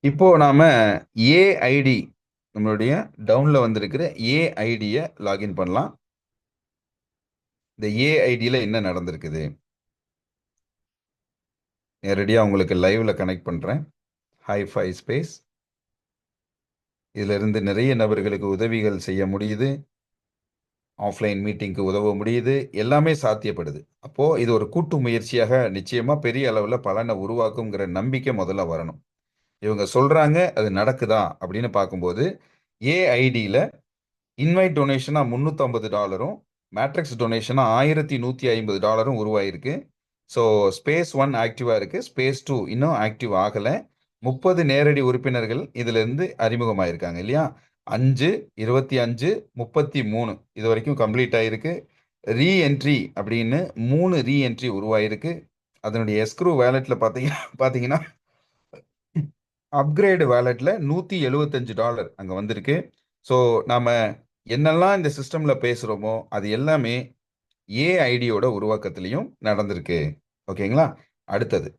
இப்போ நாம ஏஐடி நம்மளுடைய டவுன்ல வந்திருக்கிற ஏஐடிய லாகின் பண்ணலாம். இந்த ஏஐடில என்ன நடந்திருக்குது? நேரடியா உங்களுக்கு லைவ்ல கனெக்ட் பண்றேன். High-five space. இதுல இருந்து நிறைய நபர்களுக்கு உதவிகள் செய்ய முடியுது. ஆஃப்லைன் மீட்டிங்க்கு உதவ முடியுது. எல்லாமே சாத்தியப்படுது. அப்போ இது ஒரு கூட்டு முயற்சியாக நிச்சயமா பெரிய அளவுல பலன உருவாக்குங்கிற நம்பிக்கை முதல்ல வரணும். இவங்க சொல்றாங்க, அது நடக்குதா? அப்படின்னு பார்க்கும்போது, ஏஐடில இன்வைட் டொனேஷனா $350 மேட்ரிக்ஸ் டொனேஷனா $1150 உருவாயிருக்கு. ஸோ ஸ்பேஸ் 1 ஆக்டிவா இருக்கு. ஸ்பேஸ் 2 இன்னும் ஆக்டிவ் ஆகல. 30 நேரடி உறுப்பினர்கள் இதுல இருந்து அறிமுகமாயிருக்காங்க இல்லையா? 5, 25, 33 இது வரைக்கும் கம்ப்ளீட் ஆயிருக்கு. ரீஎன்ட்ரி அப்படின்னு 3 ரீஎன்ட்ரி உருவாயிருக்கு. அதனுடைய எஸ்க்ரூ வேலட்ல பார்த்தீங்கன்னா அப்கிரேட் வாலெட்ல $175 அங்க வந்திருக்கு. ஸோ நாம என்னெல்லாம் இந்த சிஸ்டம்ல பேசுறோமோ, அது எல்லாமே ஏஐடியோட உருவாக்கத்திலயும் நடந்திருக்கு. ஓகேங்களா? அடுத்தது